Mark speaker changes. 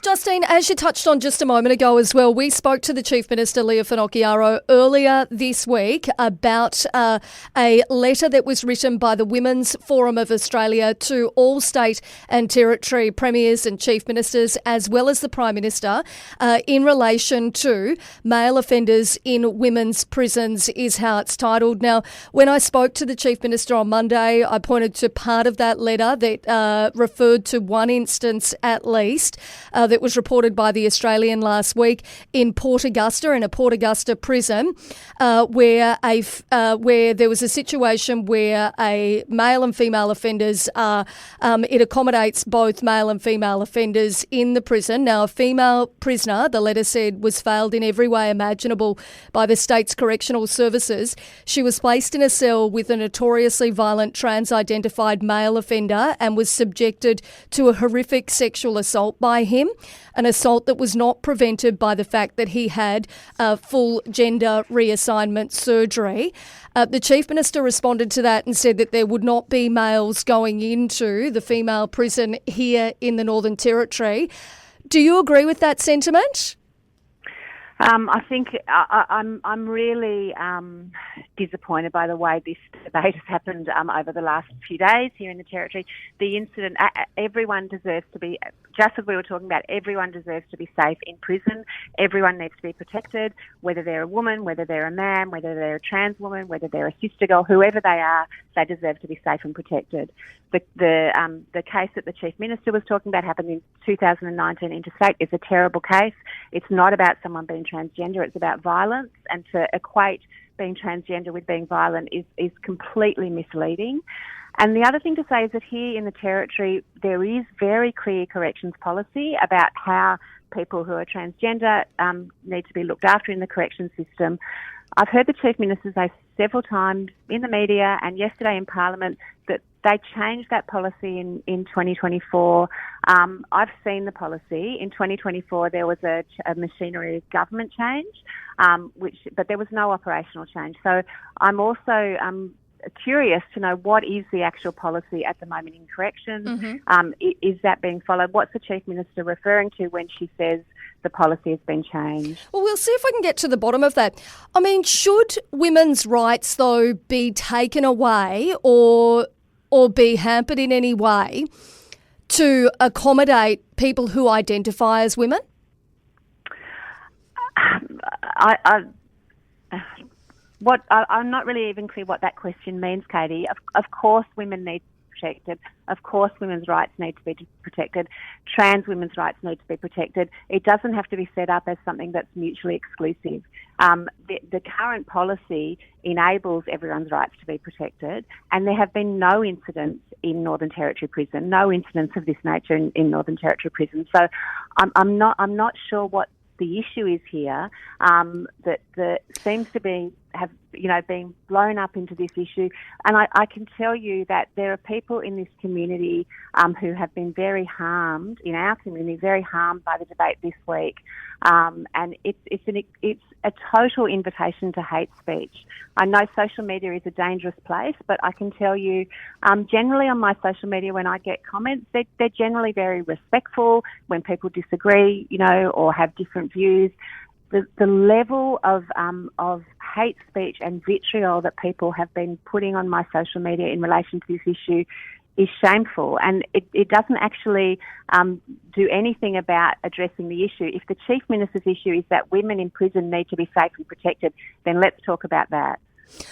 Speaker 1: Justine, as you touched on just a moment ago as well, we spoke to the Chief Minister, Leah Finocchiaro, earlier this week about a letter that was written by the Women's Forum of Australia to all state and territory premiers and chief ministers, as well as the Prime Minister, in relation to male offenders in women's prisons, is how it's titled. Now, when I spoke to the Chief Minister on Monday, I pointed to part of that letter that referred to one instance at least that was reported by The Australian last week in Port Augusta, in a Port Augusta prison, where there was a situation where a male and female offenders it accommodates both male and female offenders in the prison. Now, a female prisoner, the letter said, was failed in every way imaginable by the state's correctional services. She was placed in a cell with a notoriously violent trans-identified male offender and was subjected to a horrific sexual assault by him, an assault that was not prevented by the fact that he had full gender reassignment surgery. The Chief Minister responded to that and said that there would not be males going into the female prison here in the Northern Territory. Do you agree with that sentiment?
Speaker 2: I think I'm really disappointed by the way this debate has happened over the last few days here in the Territory. The incident, everyone deserves to be, just as we were talking about, everyone deserves to be safe in prison. Everyone needs to be protected, whether they're a woman, whether they're a man, whether they're a trans woman, whether they're a sister girl, whoever they are, they deserve to be safe and protected. The case that the Chief Minister was talking about happened in 2019 interstate. It's a terrible case. It's not about someone being transgender. It's about violence, and to equate being transgender with being violent is completely misleading. And the other thing to say is that here in the Territory, there is very clear corrections policy about how people who are transgender need to be looked after in the corrections system. I've heard the Chief Minister say several times in the media and yesterday in Parliament that they changed that policy in 2024. I've seen the policy. In 2024, there was a machinery of government change, but there was no operational change. So I'm also curious to know what is the actual policy at the moment in corrections. Mm-hmm. Is that being followed? What's the Chief Minister referring to when she says the policy has been changed?
Speaker 1: Well, we'll see if we can get to the bottom of that. I mean, should women's rights, though, be taken away or be hampered in any way to accommodate people who identify as women?
Speaker 2: I'm not really even clear what that question means, Katie. Of course women need to be protected. Of course women's rights need to be protected. Trans women's rights need to be protected. It doesn't have to be set up as something that's mutually exclusive. The current policy enables everyone's rights to be protected, and there have been no incidents in Northern Territory Prison, no incidents of this nature in Northern Territory Prison. So I'm not sure what the issue is here, that seems to be being blown up into this issue. And I can tell you that there are people in this community who have been very harmed, in our community, very harmed by the debate this week. And it's a total invitation to hate speech. I know social media is a dangerous place, but I can tell you, generally on my social media, when I get comments, they're generally very respectful when people disagree, or have different views. The level of hate speech and vitriol that people have been putting on my social media in relation to this issue is shameful, and it doesn't actually do anything about addressing the issue. If the Chief Minister's issue is that women in prison need to be safe and protected, then let's talk about that.